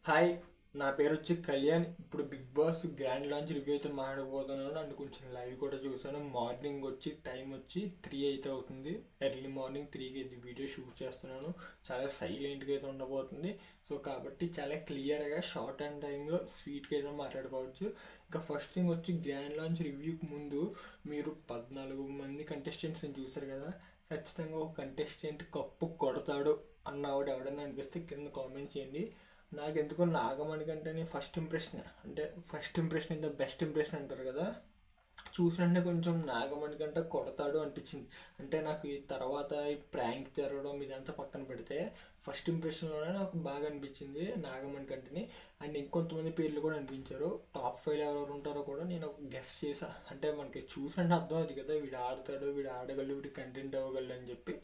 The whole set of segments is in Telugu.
హాయ్, నా పేరు వచ్చి కళ్యాణ్. ఇప్పుడు Bigg Boss grand launch review అయితే మాట్లాడబోతున్నాను. అండ్ కొంచెం లైవ్ కూడా చూసాను. మార్నింగ్ వచ్చి టైం వచ్చి 3 అయితే అవుతుంది. ఎర్లీ మార్నింగ్ 3కి అయితే వీడియో షూట్ చేస్తున్నాను. చాలా సైలెంట్గా అయితే ఉండబోతుంది. సో కాబట్టి చాలా క్లియర్గా షార్ట్ అండ్ టైంలో స్వీట్గా అయితే మాట్లాడుకోవచ్చు. ఇంకా ఫస్ట్ థింగ్ వచ్చి గ్రాండ్ లాంచ్ రివ్యూకి ముందు మీరు 14 మంది కంటెస్టెంట్స్ని చూసారు కదా. ఖచ్చితంగా ఒక కంటెస్టెంట్ కప్పు కొడతాడు అన్నవాడు ఎవడన్నా అనిపిస్తే కింద కామెంట్ చేయండి. నాకు ఎందుకో నాగమణి కంటేనే first impression is the best impression అంటారు కదా. చూసినట్టే కొంచెం నాగమణి కంటే కొడతాడు అనిపించింది. అంటే నాకు ఈ తర్వాత ఈ ప్రాంక్ జరగడం ఇదంతా పక్కన పెడితే ఫస్ట్ ఇంప్రెషన్లోనే నాకు బాగా అనిపించింది నాగమణి కంటేని. అండ్ ఇంకొంతమంది పేర్లు కూడా అనిపించారు. టాప్ 5 ఎవరెవరు ఉంటారో కూడా నేను గెస్ చేసా. అంటే మనకి చూసినట్టు అర్థం అవుతుంది కదా, వీడు ఆడతాడు, వీడు ఆడగలడు, వీడు కంటెంట్ అవ్వగలడు అని చెప్పి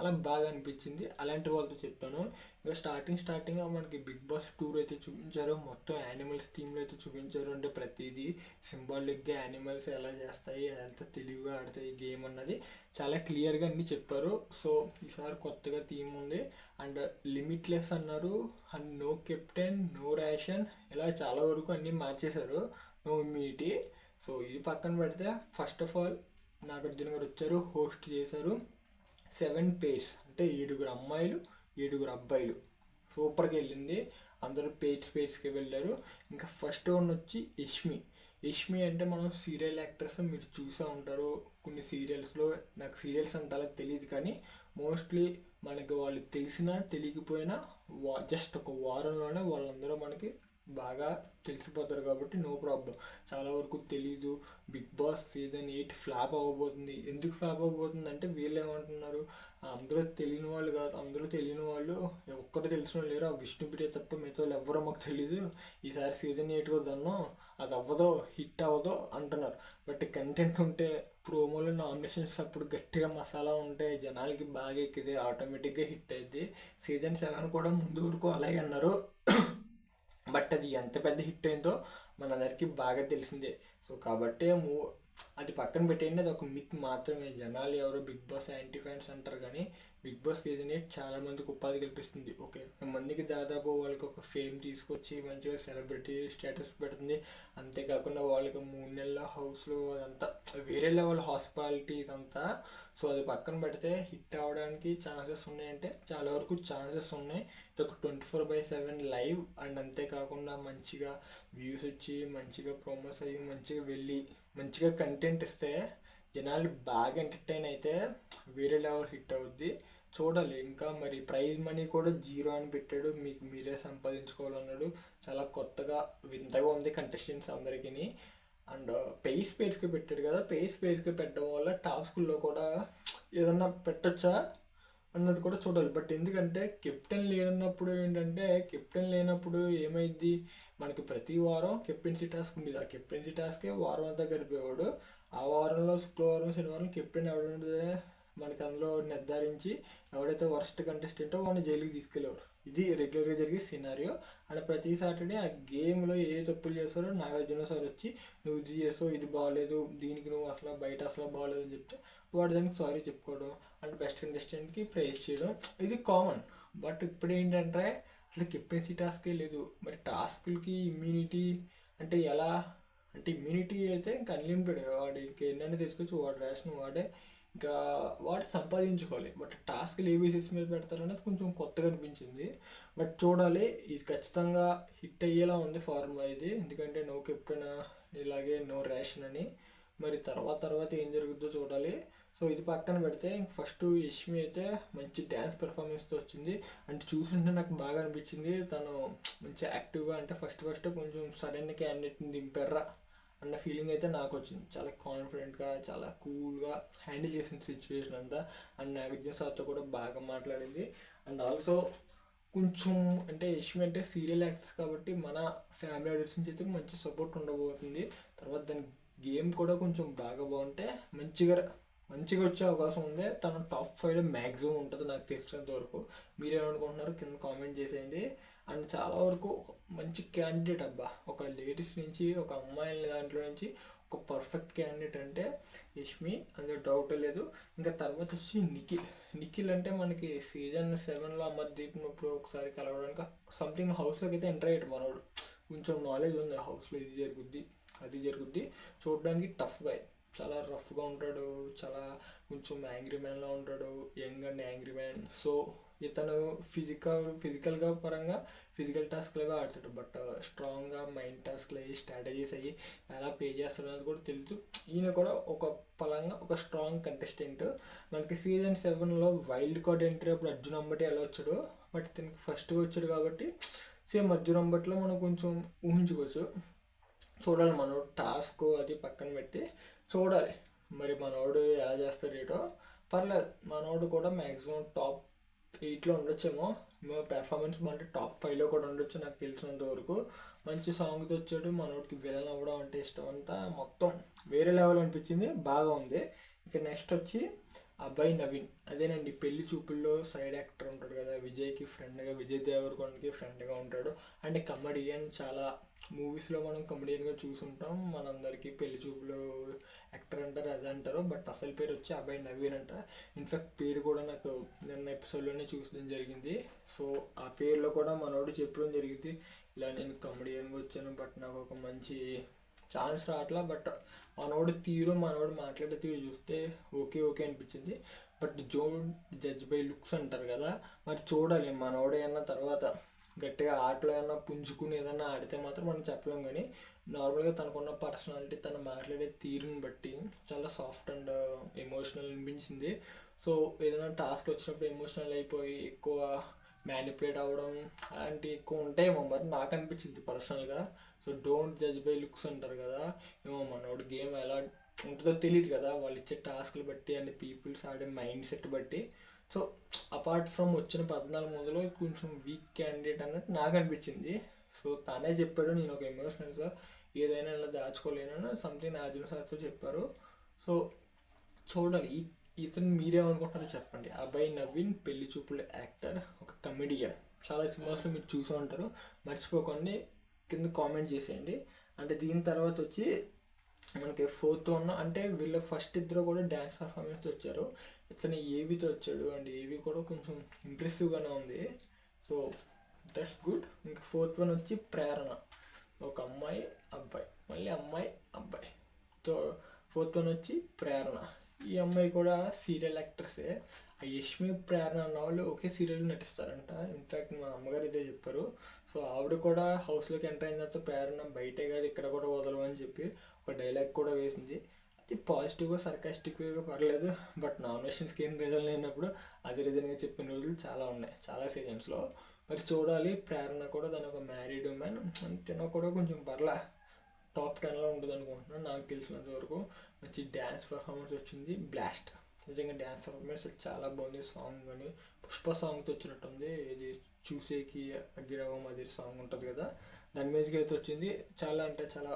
అలా బాగా అనిపించింది. అలాంటి వాళ్ళతో చెప్పాను. ఇంకా స్టార్టింగ్ మనకి బిగ్ బాస్ టూర్ అయితే చూపించారు. మొత్తం యానిమల్స్ థీమ్లో అయితే చూపించారు. అంటే ప్రతిదీ సింబాలిక్గా యానిమల్స్ ఎలా చేస్తాయి, ఎంత తెలివిగా ఆడతాయి గేమ్ అన్నది చాలా క్లియర్గా అన్నీ చెప్పారు. సో ఈసారి కొత్తగా థీమ్ ఉంది. అండ్ లిమిట్లెస్ అన్నారు. And no captain, no ration, ఇలా చాలా వరకు అన్నీ మార్చేశారు. No immunity. సో ఇది పక్కన పెడితే ఫస్ట్ ఆఫ్ ఆల్ నాగార్జున గారు వచ్చారు, హోస్ట్ చేశారు. 7 పేర్స్ అంటే 7 అమ్మాయిలు, 7 అబ్బాయిలు. సూపర్గా వెళ్ళింది. అందరూ పేర్స్కి వెళ్ళారు. ఇంకా ఫస్ట్ వన్ వచ్చి యష్మి అంటే మనం సీరియల్ యాక్టర్స్ మీరు చూసే ఉంటారు కొన్ని సీరియల్స్లో. నాకు సీరియల్స్ అంతలా తెలియదు కానీ మోస్ట్లీ మనకి వాళ్ళు తెలిసినా తెలియకపోయినా జస్ట్ ఒక వారంలోనే వాళ్ళందరూ మనకి బాగా తెలిసిపోతారు కాబట్టి నో ప్రాబ్లం. చాలా వరకు తెలీదు. బిగ్ బాస్ సీజన్ 8 ఫ్లాప్ అవ్వబోతుంది. ఎందుకు ఫ్లాప్ అవ్వబోతుంది అంటే వీళ్ళు ఏమంటున్నారు, అందరూ తెలియని వాళ్ళు కాదు, అందరూ తెలియని వాళ్ళు ఒక్కరు తెలిసిన లేరు, ఆ విష్ణుప్రియ తప్ప మిగతా వాళ్ళు ఎవ్వరో మాకు తెలీదు. ఈసారి సీజన్ 8 వద్దన్నో అది అవ్వదో, హిట్ అవ్వదో అంటున్నారు. బట్ కంటెంట్ ఉంటే, ప్రోమోలు నామినేషన్స్ అప్పుడు గట్టిగా మసాలా ఉంటే జనాలకి బాగా ఎక్కితే ఆటోమేటిక్గా హిట్ అయింది. సీజన్ 7 కూడా ముందు వరకు అలాగే అన్నారు. బట్ అది ఎంత పెద్ద హిట్ అయిందో మనందరికీ బాగా తెలిసిందే. సో కాబట్టి అది పక్కన పెట్టేయండి, అది ఒక మిత్ మాత్రమే. జనాలు ఎవరో బిగ్ బాస్ యాంటీ ఫ్యాన్స్ అంటారు కానీ బిగ్ బాస్ సీజన్ 8 చాలా మందికి ఉపాధి కల్పిస్తుంది. ఓకే, మందికి దాదాపు వాళ్ళకి ఒక ఫేమ్ తీసుకొచ్చి మంచిగా సెలబ్రిటీ స్టేటస్ పెడుతుంది. అంతేకాకుండా వాళ్ళకి 3 నెలల హౌస్లో అదంతా వేరే లెవెల్ హాస్పిటాలిటీ ఇదంతా. సో అది పక్కన పెడితే హిట్ అవ్వడానికి ఛాన్సెస్ ఉన్నాయంటే చాలా వరకు ఛాన్సెస్ ఉన్నాయి. ఇది ఒక 24/7 లైవ్. అండ్ అంతేకాకుండా మంచిగా వ్యూస్ వచ్చి, మంచిగా ప్రోమోస్ అయ్యి, మంచిగా వెళ్ళి, మంచిగా కంటెంట్ ఇస్తే జనాలు బాగా ఎంటర్టైన్ అయితే వేరే లెవెల్ హిట్ అవుద్ది. చూడాలి. ఇంకా మరి ప్రైజ్ మనీ కూడా 0 అని పెట్టాడు. మీకు మీరే సంపాదించుకోవాలన్నాడు. చాలా కొత్తగా వింతగా ఉంది కంటెస్టెంట్స్ అందరికీ. అండ్ పేస్కి పెట్టాడు కదా. పేస్కి పెట్టడం వల్ల టాస్కుల్లో కూడా ఏదన్నా పెట్టచ్చా అన్నది కూడా చూడాలి. బట్ ఎందుకంటే కెప్టెన్ లేనప్పుడు ఏమైంది, మనకి ప్రతి వారం కెప్టెన్సీ టాస్క్ ఉండేది. ఆ కెప్టెన్సీ టాస్కే వారం అంతా గడిపేవాడు. ఆ వారంలో శుక్రవారం, శనివారం కెప్టెన్ ఎవడుంటే మనకి అందులో నిర్ధారించి ఎవడైతే వర్స్ట్ కంటెస్టెంటో వాడిని జైలుకి తీసుకెళ్ళేవారు. ఇది రెగ్యులర్గా జరిగే సినారియో. అండ్ ప్రతి సాటర్డే ఆ గేమ్లో ఏ తప్పులు చేస్తారో నాగార్జున సార్ వచ్చి నువ్వు ఇది చేసావు, ఇది బాగాలేదు, దీనికి నువ్వు అసలు బయట అసలు బాగాలేదు అని చెప్తే వాడు దానికి సారీ చెప్పుకోవడం అండ్ బెస్ట్ కంటెస్టెంట్కి ప్రైజ్ చేయడం ఇది కామన్. బట్ ఇప్పుడు ఏంటంటే అసలు కెప్టెన్సీ టాస్కే లేదు. మరి టాస్కులకి ఇమ్యూనిటీ అంటే ఎలా అంటే ఇమ్యూనిటీ అయితే ఇంకా అన్లిమిటెడ్. వాడు ఇంకా ఎన్నైనా తీసుకొచ్చి వాడు రేషన్ వాడే ఇంకా వాడు సంపాదించుకోవాలి. బట్ టాస్క్లు ఏ బేసిస్ మీద పెడతారనేది కొంచెం కొత్తగా అనిపించింది. బట్ చూడాలి. ఇది ఖచ్చితంగా హిట్ అయ్యేలా ఉంది ఫార్ములా ఇది. ఎందుకంటే నో కెప్టెన్, ఇలాగే నో రేషన్ అని. మరి తర్వాత ఏం జరుగుతుందో చూడాలి. సో ఇది పక్కన పెడితే ఫస్ట్ యష్మి అయితే మంచి డ్యాన్స్ పెర్ఫార్మెన్స్తో వచ్చింది. అంటే చూస్తుంటే నాకు బాగా అనిపించింది. తను మంచి యాక్టివ్గా, అంటే ఫస్ట్ కొంచెం సడన్ క్యాండిడేట్ని దింపారా అన్న ఫీలింగ్ అయితే నాకు వచ్చింది. చాలా కాన్ఫిడెంట్గా, చాలా కూల్గా హ్యాండిల్ చేసిన సిచ్యువేషన్ అంతా. అండ్ నాగార్జున సార్తో కూడా బాగా మాట్లాడింది. అండ్ ఆల్సో కొంచెం అంటే యష్మి అంటే సీరియల్ యాక్టర్స్ కాబట్టి మన ఫ్యామిలీ ఆడియన్స్ నుంచి అయితే మంచి సపోర్ట్ ఉండబోతుంది. తర్వాత దాని గేమ్ కూడా కొంచెం బాగా బాగుంటే మంచిగా మంచిగా వచ్చే అవకాశం ఉంది. తన టాప్ 5లో మ్యాక్సిమం ఉంటుంది నాకు తెలిసినంత వరకు. మీరేమనుకుంటున్నారు కింద కామెంట్ చేసేయండి. అండ్ చాలా వరకు ఒక మంచి క్యాండిడేట్ అబ్బా, ఒక లేడీస్ నుంచి ఒక అమ్మాయిల దాంట్లో నుంచి ఒక పర్ఫెక్ట్ క్యాండిడేట్ అంటే యష్మి, అందులో డౌట్ లేదు. ఇంకా తర్వాత వచ్చి నిఖిల్. నిఖిల్ అంటే మనకి సీజన్ 7లో అమర్దీప్ ఇప్పుడు ఒకసారి కలవడానికి సంథింగ్ హౌస్లోకి అయితే ఎంటర్ అయ్యాడు మనోడు. కొంచెం నాలెడ్జ్ ఉంది హౌస్లో ఇది జరుగుద్ది అది జరుగుద్ది. చూడడానికి టఫ్గా, చాలా రఫ్గా ఉంటాడు, చాలా కొంచెం యాంగ్రీ మ్యాన్లా ఉంటాడు, young and angry man. So ఇతను ఫిజికల్గా పరంగా ఫిజికల్ టాస్క్లు అవి ఆడతాడు. బట్ స్ట్రాంగ్గా మైండ్ టాస్క్లు అయ్యి స్ట్రాటజీస్ అయ్యి ఎలా ప్లే చేస్తాడు అనేది కూడా తెలుసు. ఈయన కూడా ఒక పరంగా ఒక స్ట్రాంగ్ కంటెస్టెంట్. మనకి సీజన్ 7లో వైల్డ్ కార్డ్ ఎంట్రీ అప్పుడు అర్జున్ అంబటి ఎలా వచ్చాడు, బట్ ఇతనికి ఫస్ట్గా వచ్చాడు కాబట్టి సేమ్ అర్జున్ అంబట్లో మనం కొంచెం ఊహించుకోవచ్చు. చూడాలి మనోడు టాస్క్ అది పక్కన పెట్టి చూడాలి మరి మనోడు ఎలా చేస్తాడు ఏటో. పర్లేదు మనోడు కూడా మ్యాక్సిమం టాప్ 8లో ఉండొచ్చేమో. పెర్ఫార్మెన్స్ అంటే టాప్ 5లో కూడా ఉండొచ్చు నాకు తెలిసినంత వరకు. మంచి సాంగ్తో వచ్చాడు. మనోడికి విలన్ అవ్వడం అంటే ఇష్టం అంతా మొత్తం వేరే లెవెల్ అనిపించింది, బాగా ఉంది. ఇక నెక్స్ట్ వచ్చి అభయ్ నవీన్. అదేనండి పెళ్లి చూపుల్లో సైడ్ యాక్టర్ ఉంటాడు కదా, విజయ్కి ఫ్రెండ్గా, విజయ్ దేవరకొండకి ఫ్రెండ్గా ఉంటాడు. అంటే కమెడియన్, చాలా మూవీస్లో మనం కమెడియన్గా చూసుంటాం. మనందరికీ పెళ్లి చూపులో యాక్టర్ అంటారు అది అంటారు, బట్ అసలు పేరు వచ్చి అభయ్ నవీన్ అంట. ఇన్ఫ్యాక్ట్ పేరు కూడా నాకు నిన్న ఎపిసోడ్లోనే చూసడం జరిగింది. సో ఆ పేరులో కూడా మనోడు చెప్పడం జరిగింది, ఇలా నేను కమెడియన్గా వచ్చాను బట్ నాకు ఒక మంచి ఛాన్స్ రావట్లా. బట్ మనోడు తీరు, మనోడు మాట్లాడే తీరు చూస్తే ఓకే ఓకే అనిపించింది. బట్ జడ్జ్ బై లుక్స్ అంటారు కదా, మరి చూడాలి మనోడు ఏమన్నా తర్వాత గట్టిగా ఆటలో ఏమన్నా పుంజుకుని ఏదన్నా ఆడితే మాత్రం మనం చెప్పలేం. కానీ నార్మల్గా తనకున్న పర్సనాలిటీ, తను మాట్లాడే తీరుని బట్టి చాలా సాఫ్ట్ అండ్ ఎమోషనల్ అనిపించింది. సో ఏదైనా టాస్క్ వచ్చినప్పుడు ఎమోషనల్ అయిపోయి ఎక్కువ మ్యానిపులేట్ అవ్వడం అలాంటివి ఎక్కువ ఉంటాయేమో మరి నాకు అనిపించింది పర్సనల్గా. So don't judge by looks అంటారు కదా, ఏమో మనోడు గేమ్ ఎలా ఉంటుందో తెలియదు కదా, వాళ్ళు ఇచ్చే టాస్క్లు బట్టి అండ్ పీపుల్స్ ఆడే మైండ్ సెట్ బట్టి. సో అపార్ట్ ఫ్రమ్ వచ్చిన 14 మందిలో కొంచెం వీక్ క్యాండిడేట్ అన్నట్టు నాకు అనిపించింది. సో తనే చెప్పాడు నేను ఒక ఎమోషనల్గా ఏదైనా ఇలా దాచుకోలేనని సంథింగ్ నాగార్జున సార్తో చెప్పారు. సో చూడాలి ఇతను మీరేమనుకుంటారో చెప్పండి. అభయ్ నవీన్ పెళ్లి చూపుల యాక్టర్, ఒక కమెడియన్, చాలా సినిమాస్లో మీరు చూసే ఉంటారు, మర్చిపోకండి కింద కామెంట్ చేసేయండి. అంటే దీని తర్వాత వచ్చి మనకి 4th వన్ అంటే వీళ్ళ ఫస్ట్ ఇద్దరు కూడా డ్యాన్స్ పర్ఫార్మెన్స్ వచ్చారు. ఇతను ఏవితో వచ్చాడు అండ్ ఏవి కూడా కొంచెం ఇంప్రెసివ్గానే ఉంది. So that's good. ఇంకా 4th వన్ వచ్చి ప్రేరణ, ఒక అమ్మాయి అబ్బాయి, మళ్ళీ అమ్మాయి అబ్బాయి. సో 4th వన్ వచ్చి ప్రేరణ. ఈ అమ్మాయి కూడా సీరియల్ యాక్టర్సే. ఆ యష్మి ప్రేరణ అన్న వాళ్ళు ఒకే సీరియల్ నటిస్తారంట. ఇన్ఫ్యాక్ట్ మా అమ్మగారు ఇదే చెప్పారు. సో ఆవిడ కూడా హౌస్లోకి ఎంటర్ అయిన తర్వాత ప్రేరణ బయటే కాదు ఇక్కడ కూడా వదలమని చెప్పి ఒక డైలాగ్ కూడా వేసింది. అది పాజిటివ్గా సర్కాస్టిక్గా పర్లేదు, బట్ నామినేషన్స్కి ఏం రీజన్ లేనప్పుడు అది రీజన్గా చెప్పిన రోజులు చాలా ఉన్నాయి చాలా సీజన్స్లో. మరి చూడాలి. ప్రేరణ కూడా దాని ఒక మ్యారీడ్ ఉమెన్, తిన కూడా కొంచెం పర్లా టాప్ 10లో ఉంటుంది అనుకుంటున్నాను నాకు తెలిసినంత వరకు. మంచి డ్యాన్స్ పర్ఫార్మెన్స్ వచ్చింది, బ్లాస్ట్. నిజంగా డ్యాన్స్ పర్ఫార్మెన్స్ చాలా బాగుంది. సాంగ్ కానీ పుష్ప సాంగ్తో వచ్చినట్టుంది. ఇది చూసేకి అగ్గిరవం అది సాంగ్ ఉంటుంది కదా, దాని మీదకి అయితే వచ్చింది. చాలా అంటే చాలా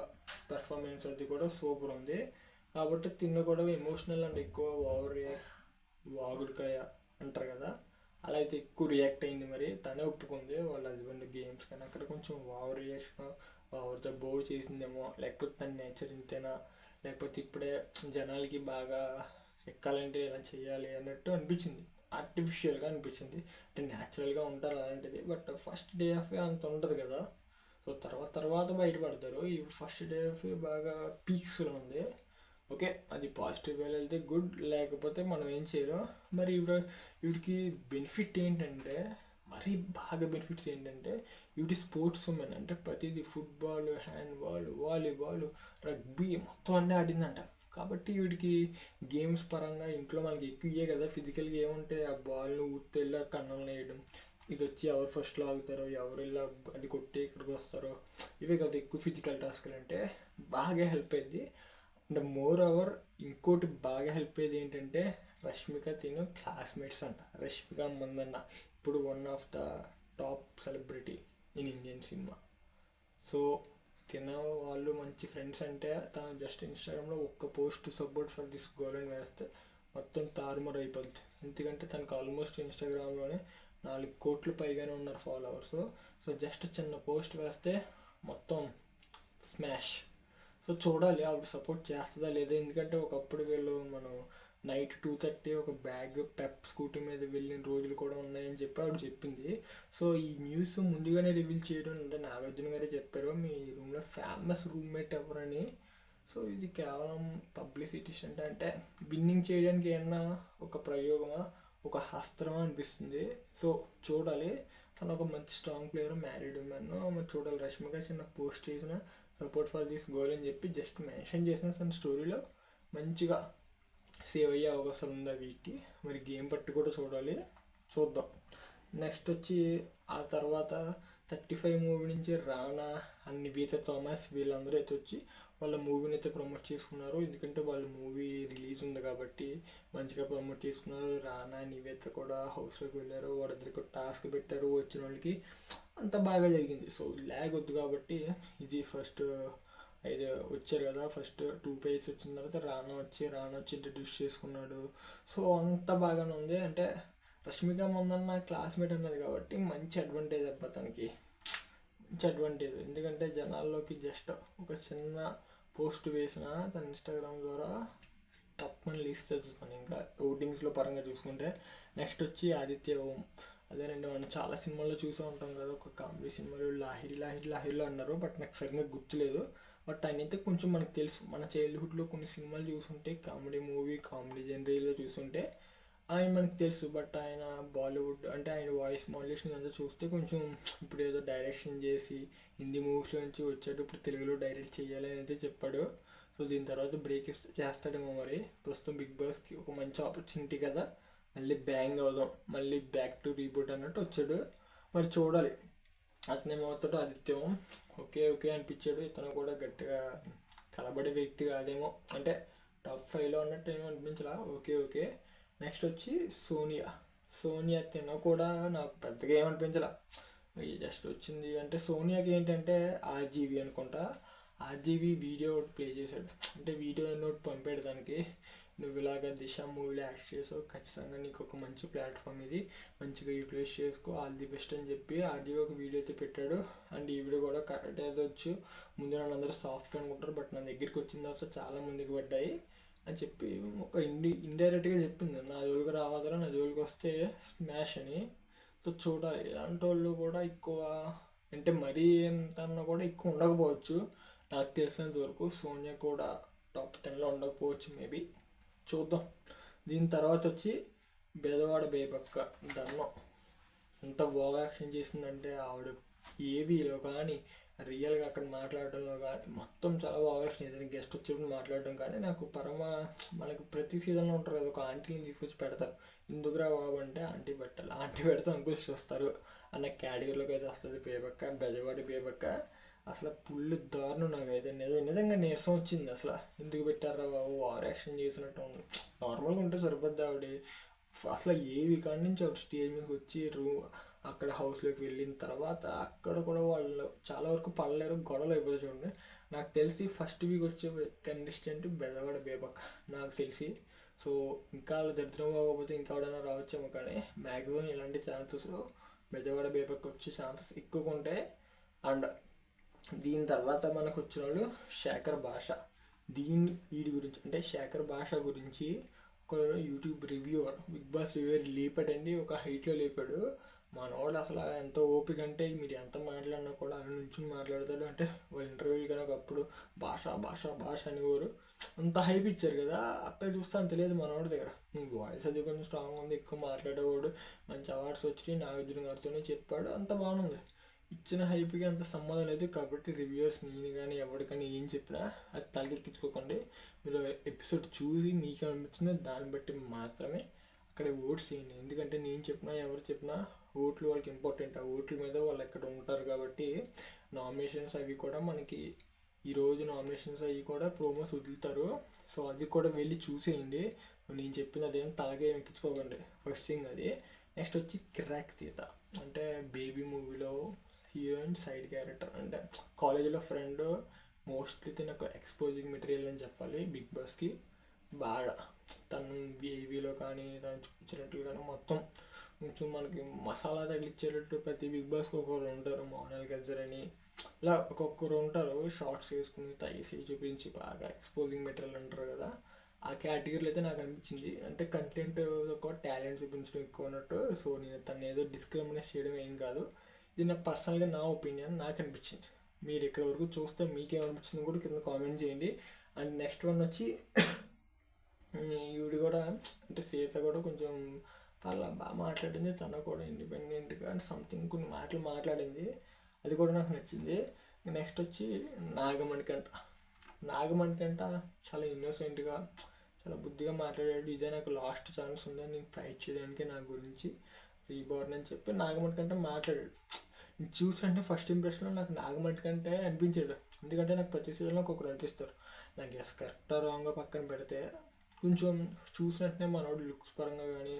పర్ఫార్మెన్స్ అది కూడా సూపర్ ఉంది. కాబట్టి తిన్న కూడా ఎమోషనల్ అండ్ ఎక్కువ వాగుడికాయ అంటారు కదా, అలా అయితే ఎక్కువ రియాక్ట్ అయింది. మరి తనే ఒప్పుకుంది వాళ్ళ హస్బెండ్ గేమ్స్ కానీ అక్కడ కొంచెం రియాక్షన్, ఓవర్తో బోర్ చేసిందేమో, లేకపోతే తన నేచర్ ఇంతేనా, లేకపోతే ఇప్పుడే జనాలకి బాగా ఎక్కాలంటే ఎలా చేయాలి అన్నట్టు అనిపించింది. ఆర్టిఫిషియల్గా అనిపించింది. అంటే న్యాచురల్గా ఉంటారు అలాంటిది, బట్ ఫస్ట్ డే ఆఫ్ అంత ఉంటుంది కదా. సో తర్వాత బయటపడతారు. ఈ ఫస్ట్ డే ఆఫ్ బాగా పీక్స్లో ఉంది. ఓకే అది పాజిటివ్ వేలో వెళ్తే గుడ్, లేకపోతే మనం ఏం చేయలేం. మరి వీడికి బెనిఫిట్ ఏంటంటే, మరీ బాగా బెనిఫిట్స్ ఏంటంటే వీటి స్పోర్ట్స్ ఉమెన్ అంటే ప్రతిదీ ఫుట్బాల్, హ్యాండ్బాల్, వాలీబాల్, రగ్బీ మొత్తం అన్నీ ఆడిందంట. కాబట్టి వీడికి గేమ్స్ పరంగా ఇంట్లో మనకి ఎక్కువ ఇవే కదా, ఫిజికల్గా ఏముంటే ఆ బాల్ను ఊత్తెళ్ళా కన్నంలో వేయడం, ఇది వచ్చి ఎవరు ఫస్ట్లో ఆగుతారో, ఎవరు ఇలా అది కొట్టి ఇక్కడికి వస్తారో, ఇవే కదా ఎక్కువ ఫిజికల్ టాస్క్లు అంటే బాగా హెల్ప్ అయ్యింది. అండ్ మోర్ ఓవర్ ఇంకోటి బాగా హెల్ప్ అయ్యేది ఏంటంటే రష్మిక తిను క్లాస్మేట్స్ అంట. రష్మిక మందన్న ఇప్పుడు one of the top celebrity in Indian cinema. So తిన వాళ్ళు మంచి ఫ్రెండ్స్ అంటే తను జస్ట్ ఇన్స్టాగ్రామ్లో ఒక్క post support for this girl అని వేస్తే మొత్తం తారుమారు అయిపోద్ది. ఎందుకంటే తనకు ఆల్మోస్ట్ ఇన్స్టాగ్రామ్లోనే 4 కోట్ల పైగానే ఉన్నారు ఫాలోవర్స్. సో జస్ట్ చిన్న పోస్ట్ వేస్తే మొత్తం స్మాష్. సో చూడాలి ఆవిడ సపోర్ట్ చేస్తుందా లేదా. ఎందుకంటే ఒకప్పుడు వీళ్ళు మనం నైట్ 2:30 ఒక బ్యాగ్ పెప్ స్కూటీ మీద వెళ్ళిన రోజులు కూడా ఉన్నాయని చెప్పి ఆవిడ చెప్పింది. సో ఈ న్యూస్ ముందుగానే రివీల్ చేయడం అంటే నాగార్జున గారే చెప్పారు మీ రూమ్లో ఫేమస్ రూమ్మేట్ ఎవరని. సో ఇది కేవలం పబ్లిసిటీ అంటే విన్నింగ్ చేయడానికి ఏమన్నా ఒక ప్రయోగమా, ఒక అస్త్రమా అనిపిస్తుంది. సో చూడాలి. తను ఒక మంచి స్ట్రాంగ్ ప్లేయర్, మ్యారీడ్ ఉమెన్. మరి చూడాలి. రష్మిక చిన్న పోస్ట్ చేసిన సపోర్ట్ ఫర్ దిస్ గోల్ అని చెప్పి జస్ట్ మెన్షన్ చేసిన తన స్టోరీలో మంచిగా సేవ్ అయ్యే అవకాశం ఉంది ఆ వీక్కి. మరి గేమ్ పట్టి కూడా చూద్దాం. నెక్స్ట్ వచ్చి ఆ తర్వాత 35 మూవీ నుంచి రానా అండ్ నివేతా థామస్ వీళ్ళందరూ అయితే వచ్చి వాళ్ళ మూవీని అయితే ప్రమోట్ చేసుకున్నారు. ఎందుకంటే వాళ్ళ మూవీ రిలీజ్ ఉంది కాబట్టి మంచిగా ప్రమోట్ చేసుకున్నారు. రానా నివేత కూడా హౌస్లోకి వెళ్ళారు, వాళ్ళిద్దరికి టాస్క్ పెట్టారు, వచ్చిన వాళ్ళకి అంత బాగా జరిగింది. సో ల్యాగ్ వద్దు కాబట్టి ఇది ఫస్ట్ అయితే వచ్చారు కదా, ఫస్ట్ 2 పేజెస్ వచ్చిన తర్వాత రానా వచ్చి ఇంట్రడ్యూస్ చేసుకున్నాడు. సో అంత బాగానే ఉంది. అంటే రష్మిక మందన్న క్లాస్మేట్ అన్నది కాబట్టి మంచి అడ్వాంటేజ్ అబ్బా తనకి, మంచి అడ్వాంటేజ్. ఎందుకంటే జనాల్లోకి జస్ట్ ఒక చిన్న పోస్ట్ వేసిన తన ఇన్స్టాగ్రామ్ ద్వారా తప్పని లిస్ట్ తెచ్చుతాను. ఇంకా ఓటింగ్స్లో పరంగా చూసుకుంటే నెక్స్ట్ వచ్చి ఆదిత్య ఓం. అదేనండి, మనం చాలా సినిమాల్లో చూసూ ఉంటాం కదా, ఒక కామెడీ సినిమాలు లాహిరిలో అన్నారు, బట్ నాకు సరిగ్గా గుర్తులేదు. బట్ ఆయన అయితే కొంచెం మనకు తెలుసు, మన చైల్డ్హుడ్లో కొన్ని సినిమాలు చూసుంటే కామెడీ జనరీలో చూసుంటే ఆయన మనకు తెలుసు. బట్ ఆయన బాలీవుడ్ అంటే ఆయన వాయిస్ మాడ్యులేషన్ అంతా చూస్తే కొంచెం ఇప్పుడు ఏదో డైరెక్షన్ చేసి హిందీ మూవీస్లో నుంచి వచ్చాడు, ఇప్పుడు తెలుగులో డైరెక్ట్ చేయాలి అని అయితే చెప్పాడు. సో దీని తర్వాత బ్రేక్ చేస్తాడేమో. మరి ప్రస్తుతం బిగ్ బాస్కి ఒక మంచి ఆపర్చునిటీ కదా, మళ్ళీ బ్యాంగ్ అవుదాం, మళ్ళీ బ్యాక్ టు రీబూట్ అన్నట్టు వచ్చాడు. మరి చూడాలి అతనేమవుతాడో. ఆదిత్యం ఓకే అనిపించాడు. ఇతను కూడా గట్టిగా కలబడే వ్యక్తి కాదేమో, అంటే టాప్ 5లో అన్నట్టు ఏమో అనిపించలా. ఓకే. నెక్స్ట్ వచ్చి సోనియా తిన కూడా నాకు పెద్దగా ఏమనిపించలా, జస్ట్ వచ్చింది. అంటే సోనియాకి ఏంటంటే ఆర్జీవీ అనుకుంటా, ఆర్జీవీ వీడియో ప్లే చేశాడు. అంటే వీడియో నోట్ పంపాడు దానికి, నువ్వు ఇలాగ దిశ మూవీలో యాక్ట్ చేసావు, ఖచ్చితంగా నీకు ఒక మంచి ప్లాట్ఫామ్ ఇది, మంచిగా యూటిలైజ్ చేసుకో, ఆల్ ది బెస్ట్ అని చెప్పి ఆర్జీవీ ఒక వీడియో అయితే పెట్టాడు. అండ్ ఈ వీడియో కూడా కరెక్ట్ అయితే వచ్చు. ముందు నన్ను అందరూ సాఫ్ట్ అనుకుంటారు, బట్ నా దగ్గరికి వచ్చిన తర్వాత చాలా ముందుకు పడ్డాయి అని చెప్పి ఒక ఇండైరెక్ట్గా చెప్పింది. నా జోలికి రావాలా, నా జోలికి వస్తే స్మాష్ అని. సో చూడాలి. ఇలాంటి వాళ్ళు కూడా ఎక్కువ అంటే మరీ ఎంతన్నా కూడా ఎక్కువ ఉండకపోవచ్చు నాకు తెలిసినంత వరకు. సోనియా కూడా టాప్ 10లో ఉండకపోవచ్చు మేబీ, చూద్దాం. దీని తర్వాత వచ్చి బెదవాడ బేబక్క దన్నం. ఎంత బాగా యాక్షన్ చేసిందంటే ఆవిడ ఏవీలో కానీ రియల్గా అక్కడ మాట్లాడడంలో కానీ మొత్తం చాలా బాగా యాక్షన్. ఏదైనా గెస్ట్ వచ్చేప్పుడు మాట్లాడడం కానీ నాకు మనకు ప్రతి సీజన్లో ఉంటారు కదా, ఒక ఆంటీని తీసుకొచ్చి పెడతారు, ఎందుకురా బాబు అంటే ఆంటీ పెట్టాలి, ఆంటీ పెడితే అంకుల్స్ చూస్తారు అన్న కేటగిరీలోకి అయితే వస్తుంది బెజవాడి బేబక్క. అసలు ఫుల్ దారుణం. నాకైతే నిజంగా నీరసం వచ్చింది. అసలు ఎందుకు పెట్టారా బాబు, ఓవర్ యాక్షన్ చేసినట్టు ఉంది. నార్మల్గా ఉంటే సరిపోద్ది. ఆవిడ అసలు ఏవి కాడి నుంచి ఆవిడ స్టేజ్ మీదకి వచ్చి అక్కడ హౌస్లోకి వెళ్ళిన తర్వాత అక్కడ కూడా వాళ్ళు చాలా వరకు పడలేరు, గొడవలు అయిపోతాయి. చూడండి, నాకు తెలిసి ఫస్ట్ వీక్ వచ్చే కంటెస్టెంట్ బెజవాడ బేబక్క నాకు తెలిసి. సో ఇంకా వాళ్ళు దరిద్రం కాకపోతే ఇంకా ఎవడైనా రావచ్చేమో, కానీ మ్యాక్సిమం ఇలాంటి ఛాన్సెస్ బెజవాడ బేబక్క వచ్చే ఛాన్సెస్ ఎక్కువగా ఉంటాయి. అండ్ దీని తర్వాత మనకు వచ్చిన వాళ్ళు శేఖర్ భాష. వీడి గురించి అంటే శేఖర్ భాష గురించి ఒక YouTube reviewer, Bigg Boss reviewer లేపాడండి, ఒక హైట్లో లేపాడు. మనవాడు అసలు ఎంత ఓపిక అంటే మీరు ఎంత మాట్లాడినా కూడా అన్ని నుంచి మాట్లాడతాడు. అంటే వాళ్ళ ఇంటర్వ్యూలు కానీ ఒకప్పుడు భాష అనేవారు, అంత హైప్ ఇచ్చారు కదా. అక్కడ చూస్తే అంత లేదు మనవాడి దగ్గర. వాయిస్ అది కొంచెం స్ట్రాంగ్ ఉంది, ఎక్కువ మాట్లాడేవాడు, మంచి అవార్డ్స్ వచ్చి నాగార్జున గారితోనే చెప్పాడు, అంత బాగుంది. ఇచ్చిన హైప్కి అంత సంబంధం లేదు. కాబట్టి రివ్యూవర్స్ నేను కానీ ఎవరికైనా ఏం చెప్పినా అది తలకెక్కించుకోకండి. మీరు ఎపిసోడ్ చూసి మీకు అనిపించిందో దాన్ని బట్టి మాత్రమే అక్కడ ఓట్స్ చేయండి. ఎందుకంటే నేను చెప్పినా ఎవరు చెప్పినా ఓట్లు వాళ్ళకి ఇంపార్టెంట్. ఆ ఓట్ల మీద వాళ్ళు ఎక్కడ ఉంటారు కాబట్టి నామినేషన్స్ అవి కూడా మనకి ఈరోజు నామినేషన్స్ అవి కూడా ప్రోమోస్ వదులుతారు. సో అది కూడా వెళ్ళి చూసేయండి. నేను చెప్పిన అదేం తలగా ఎక్కించుకోకండి, ఫస్ట్ థింగ్ అది. నెక్స్ట్ వచ్చి కిరాక్ తీత. అంటే బేబీ మూవీలో హీరోయిన్ సైడ్ క్యారెక్టర్, అంటే కాలేజీలో ఫ్రెండ్. మోస్ట్లీ తినకు ఎక్స్పోజింగ్ మెటీరియల్ అని చెప్పాలి బిగ్ బాస్కి. బాగా తను ఏవీలో కానీ తను చూపించినట్లు కానీ మొత్తం కొంచెం మనకి మసాలా తగిలిచ్చేటట్టు ప్రతి బిగ్ బాస్కి ఒక్కొక్కరు ఉంటారు. మోనాల్ గజ్జర్ అని ఇలా ఒక్కొక్కరు ఉంటారు. షార్ట్స్ వేసుకుని తగిసి చూపించి బాగా ఎక్స్పోజింగ్ మెటీరియల్ అంటారు కదా, ఆ కేటగిరీలో అయితే నాకు అనిపించింది. అంటే కంటెంట్ ఒక టాలెంట్ చూపించడం ఎక్కువ అన్నట్టు. సో నేను తను ఏదో డిస్క్రిమినేట్ చేయడం ఏం కాదు, ఇది నాకు పర్సనల్గా నా ఒపీనియన్, నాకు అనిపించింది. మీరు ఇక్కడ వరకు చూస్తే మీకేమనిపించింది కూడా కింద కామెంట్ చేయండి. అండ్ నెక్స్ట్ వన్ వచ్చి ఈవిడ కూడా అంటే సీత కూడా కొంచెం బాగా మాట్లాడింది. తను కూడా ఇండిపెండెంట్గా అంటే సంథింగ్ కొన్ని మాటలు మాట్లాడింది, అది కూడా నాకు నచ్చింది. నెక్స్ట్ వచ్చి నాగమణికంట. నాగమణికంట చాలా ఇన్నోసెంట్గా చాలా బుద్ధిగా మాట్లాడాడు. ఇదే నాకు లాస్ట్ ఛాన్స్ ఉందని నేను ఫైట్ చేయడానికి నా గురించి రీబార్న్ అని చెప్పి నాగమణికంట మాట్లాడాడు. చూసంటే ఫస్ట్ ఇంప్రెషన్లో నాకు నాగమణికంటే అనిపించాడు. ఎందుకంటే నాకు ప్రతి సీజన్లో ఒక్కొక్కరు అనిపిస్తారు. నాకు ఎస్ కరెక్టా రాంగ్గా పక్కన పెడితే కొంచెం చూసినట్టునే మనోడు లుక్స్ పరంగా కానీ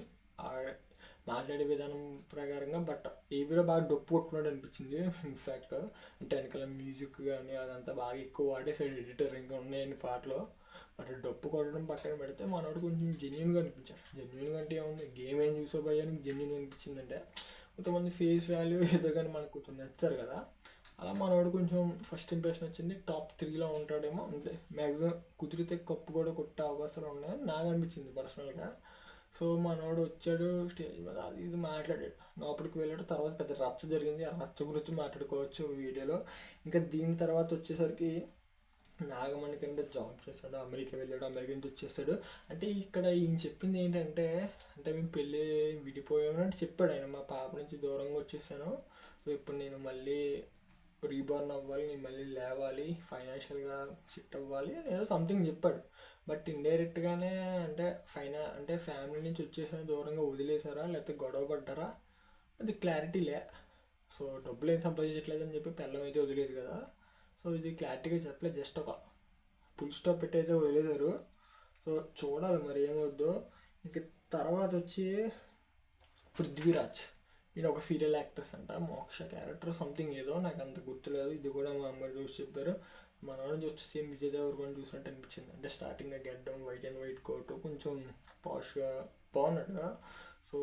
మాట్లాడే విధానం ప్రకారంగా బట్ ఏవిలో బాగా డొప్పు కొట్టుకున్నాడు అనిపించింది. ఇన్ఫ్యాక్ట్ అంటే వెనకాల మ్యూజిక్ కానీ అదంతా బాగా ఎక్కువ వాడేసాడు ఎడిటర్, ఇంకా ఉన్నాయని పాటలో. బట్ డొప్పు కొట్టడం పక్కన పెడితే మనోడు కొంచెం జెన్యున్గా అనిపించాడు. జెన్యున్గా అంటే ఏముంది, గేమ్ ఏం చూసో భయానికి జెన్యున్ అనిపించిందంటే కొంతమంది ఫేస్ వాల్యూ ఏదో కానీ మనకు కొంచెం నచ్చారు కదా, అలా మనోడు కొంచెం ఫస్ట్ ఇంప్రెషన్ వచ్చింది. టాప్ 3లో ఉంటాడేమో, అంతే. మ్యాక్సిమం కుదిరితే కప్పు కూడా కొట్టే అవకాశాలు ఉన్నాయని నాకు అనిపించింది పర్సనల్గా. సో మనోడు వచ్చాడు స్టేజ్ మీద, అది ఇది మాట్లాడాడు, లోపలికి వెళ్ళాడు. తర్వాత పెద్ద రచ్చ జరిగింది, ఆ రచ్చ గురించి మాట్లాడుకోవచ్చు వీడియోలో. ఇంకా దీని తర్వాత వచ్చేసరికి నాగమణి కింద జాబ్ చేస్తాడు, అమెరికా వెళ్ళాడు, అమెరికా నుంచి వచ్చేస్తాడు. అంటే ఇక్కడ ఈయన చెప్పింది ఏంటంటే, అంటే మేము పెళ్ళి విడిపోయామని చెప్పాడు ఆయన. మా పాప నుంచి దూరంగా వచ్చేసాను, సో ఇప్పుడు నేను మళ్ళీ రీబార్న్ అవ్వాలి, నేను మళ్ళీ లేవాలి, ఫైనాన్షియల్గా సెట్ అవ్వాలి అని ఏదో సంథింగ్ చెప్పాడు. బట్ ఇండైరెక్ట్గానే అంటే ఫ్యామిలీ నుంచి వచ్చేసాను, దూరంగా వదిలేసారా లేకపోతే గొడవ పడ్డారా అది క్లారిటీ లే. సో డబ్బులు ఏం సంపాదించట్లేదని చెప్పి పిల్లం అయితే వదిలేదు కదా, సో ఇది క్లారిటీగా చెప్పలేదు, జస్ట్ ఒక ఫుల్ స్టాప్ పెట్టి అయితే వదిలేశారు. సో చూడాలి మరి ఏమవుద్దో. ఇంక తర్వాత వచ్చి పృథ్వీరాజ్, ఈయన ఒక సీరియల్ యాక్టర్స్ అంట, మోక్ష క్యారెక్టర్ సంథింగ్ ఏదో, నాకు అంత గుర్తులేదు. ఇది కూడా మా అమ్మాయి చూసి చెప్పారు. మా నాన్న చూసి సేమ్ విజయ్ దేవరకొండ చూసినట్టు అనిపించింది. అంటే స్టార్టింగ్గా గెడ్డం, వైట్ అండ్ వైట్ కోట్, కొంచెం పాష్గా బాగున్నట్టుగా. సో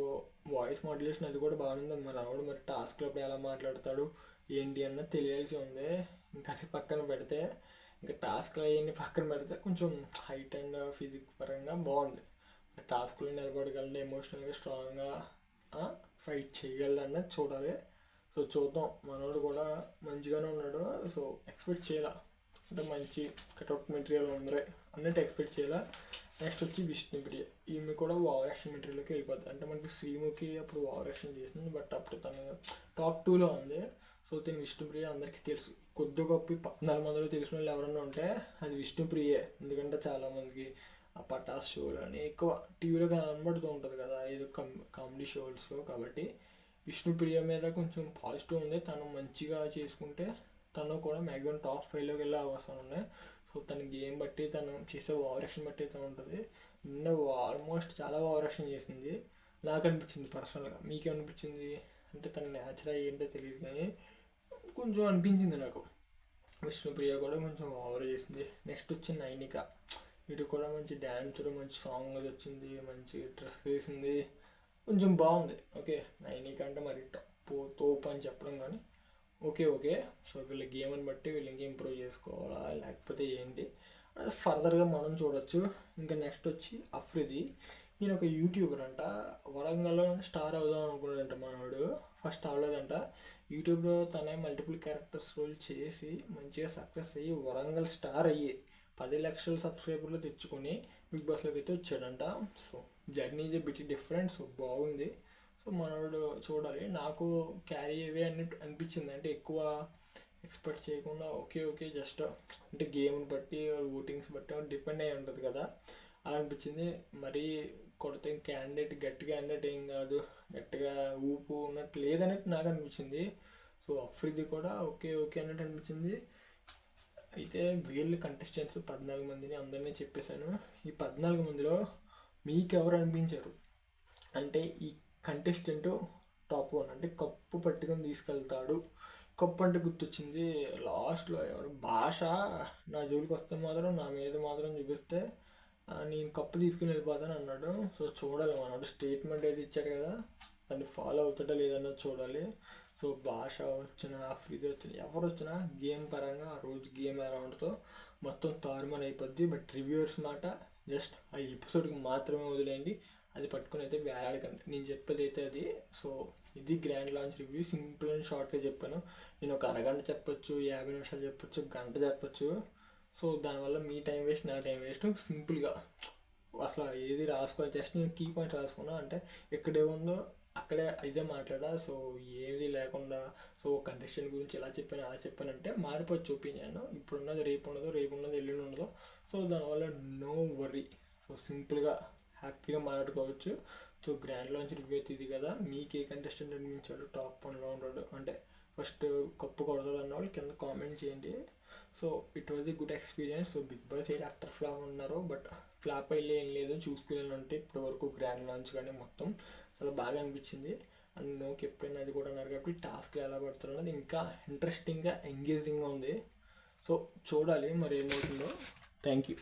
వాయిస్ మాడ్యులేషన్ అది కూడా బాగుంది. మరి ఆవిడ మరి టాస్క్లో అప్పుడు ఎలా మాట్లాడతాడు ఏంటి అన్నది తెలియాల్సి ఉంది. ఇంకా అది పక్కన పెడితే, ఇంకా టాస్క్లు అవన్నీ పక్కన పెడితే కొంచెం హైట్ అండ్ ఫిజిక్ పరంగా బాగుంది. టాస్క్లో నిలబడగలంటే ఎమోషనల్గా స్ట్రాంగ్గా ఫైట్ చేయగలడు అన్నది చూడాలి. సో చూద్దాం, మనోడు కూడా మంచిగానే ఉన్నాడు. సో ఎక్స్పెక్ట్ చేయాల, అంటే మంచి కట్అవుట్ మెటీరియల్ ఉంది అన్నట్టు ఎక్స్పెక్ట్ చేయాల. నెక్స్ట్ వచ్చి విష్ణుప్రియ, ఈమె కూడా ఓవర్ యాక్షన్ మెటీరియల్కి వెళ్ళిపోద్ది. అంటే మనకి శ్రీముఖి అప్పుడు ఓవర్ యాక్షన్ చేసింది, బట్ అప్పుడు తను టాప్ 2లో ఉంది. సో తిని విష్ణుప్రియ అందరికీ తెలుసు. కొద్ది గొప్ప 14 మందిలో తెలిసిన వాళ్ళు ఎవరన్నా ఉంటే అది విష్ణుప్రియే. ఎందుకంటే చాలామందికి ఆ పటాస్ షోలు అని ఎక్కువ టీవీలో కనబడుతూ ఉంటుంది కదా, ఏదో కామెడీ షోస్లో. కాబట్టి విష్ణుప్రియ మీద కొంచెం పాజిటివ్ ఉంది. తను మంచిగా చేసుకుంటే తను కూడా మ్యాక్సిమం టాప్ 5లోకి వెళ్ళే అవకాశాలు ఉన్నాయి. సో తన గేమ్ బట్టి, తను చేసే ఓవర్ యాక్షన్ బట్టి తను ఉంటుంది. నిన్న ఆల్మోస్ట్ చాలా ఓవర్ యాక్షన్ చేసింది నాకు అనిపించింది పర్సనల్గా. మీకేమనిపించింది అంటే తన న్యాచురల్ ఏంటో తెలియదు కానీ కొంచెం అనిపించింది నాకు. విష్ణుప్రియ కూడా కొంచెం ఓవర్ చేసింది. నెక్స్ట్ వచ్చి నైనిక, వీడు కూడా మంచి డ్యాన్సర్, మంచి సాంగ్ అది వచ్చింది, మంచి డ్రెస్ వేసింది, కొంచెం బాగుంది. ఓకే, నైనిక అంటే మరి తోపు అని చెప్పడం కానీ ఓకే. సో వీళ్ళ గేమ్ని బట్టి వీళ్ళు ఇంకా ఇంప్రూవ్ చేసుకోవాలా లేకపోతే ఏంటి అది ఫర్దర్గా మనం చూడొచ్చు. ఇంకా నెక్స్ట్ వచ్చి అఫ్రిది, ఈయన ఒక యూట్యూబర్ అంట. వరంగల్లో స్టార్ అవుదాం అనుకున్నాడంట మనవాడు, ఫస్ట్ అవ్వలేదంట. యూట్యూబ్లో తనే మల్టిపుల్ క్యారెక్టర్స్ రోల్ చేసి మంచిగా సక్సెస్ అయ్యి వరంగల్ స్టార్ అయ్యి 10 లక్షల సబ్స్క్రైబర్లు తెచ్చుకొని బిగ్ బాస్లోకి అయితే వచ్చాడంట. So journey is bit different. So బాగుంది. సో మనోడు చూడాలి. నాకు క్యారీ అవే అనిపించింది. అంటే ఎక్కువ ఎక్స్పెక్ట్ చేయకుండా ఓకే జస్ట్ అంటే గేమ్ని బట్టి ఓటింగ్స్ బట్టి డిపెండ్ అయ్యి ఉంటుంది కదా, అలా అనిపించింది. మరీ కొడితే గట్టి క్యాండిడేట్ ఏం కాదు, గట్టిగా ఊపు ఉన్నట్టు లేదన్నట్టు నాకు అనిపించింది. సో అఫ్రిది కూడా ఓకే అన్నట్టు అనిపించింది. అయితే వీళ్ళు కంటెస్టెంట్స్ 14 మందిని అందరినీ చెప్పేశాను. ఈ 14 మందిలో మీకు ఎవరు అనిపించారు అంటే ఈ కంటెస్టెంట్ టాప్ 1 అంటే కప్పు పట్టుకొని తీసుకెళ్తాడు. కప్పు అంటే గుర్తొచ్చింది లాస్ట్లో ఎవరు భాష నా జోలికి వస్తే మాత్రం నా మీద మాత్రం చూపిస్తే నేను కప్పు తీసుకుని వెళ్ళిపోతాను అన్నాడు. సో చూడాలి, మనోడు స్టేట్మెంట్ అయితే ఇచ్చాడు కదా, దాన్ని ఫాలో అవుతాడో లేదన్నది చూడాలి. సో భాష వచ్చిన ఆఫ్రిది వచ్చిన ఎవరు వచ్చినా గేమ్ పరంగా ఆ రోజు గేమ్ ఎలా ఉంటుందో మొత్తం తారుమారు అయిపోద్ది. బట్ రివ్యూవర్స్ మాట జస్ట్ ఆ ఎపిసోడ్కి మాత్రమే వదిలేయండి, అది పట్టుకుని అయితే వేలాడకండి. నేను చెప్పేది అయితే అది. సో ఇది grand launch review, simple and షార్ట్గా చెప్పాను. నేను ఒక అరగంట చెప్పొచ్చు, 50 నిమిషాలు చెప్పొచ్చు, గంట చెప్పొచ్చు. సో దానివల్ల మీ టైం వేస్ట్, నా టైం వేస్ట్. సింపుల్గా అసలు ఏది రాసుకోవాలి, జస్ట్ నేను కీ పాయింట్ రాసుకున్నా అంటే ఎక్కడేముందో అక్కడే ఇదే మాట్లాడా. సో ఏది లేకుండా సో కండిషన్ గురించి ఎలా చెప్పాను అలా చెప్పానంటే మారిపోవచ్చు ఒపీనియన్. ఇప్పుడున్నది రేపు ఉండదు, రేపు ఉన్నది ఎల్లుండి ఉండదు. సో దానివల్ల నో వర్రీ. సో సింపుల్గా హ్యాపీగా మాట్లాడుకోవచ్చు. సో గ్రాండ్ లాంచ్ రివ్యూ అయితే ఇది కదా. మీకు ఏ కంటెస్టెంట్ అనిపించాడు, టాప్ 1లో ఉన్నాడు అంటే ఫస్ట్ కప్పు కొడతాడు అన్న వాళ్ళు కింద కామెంట్ చేయండి. So it was a good experience. So Bigg Boss a after flop ఉన్నారు, బట్ ఫ్లాప్ అయ్యి ఏం లేదు, చూసుకునే ఉంటే ఇప్పటి వరకు గ్రాండ్ లాంచ్ కానీ మొత్తం చాలా బాగా అనిపించింది. అండ్ నోకి ఎప్పుడైనా అది కూడా అన్నారు కాబట్టి టాస్క్లు ఎలా పడుతున్నారు అది ఇంకా ఇంట్రెస్టింగ్గా ఎంగేజింగ్గా ఉంది. సో చూడాలి మరి ఏమవుతుందో. Thank you.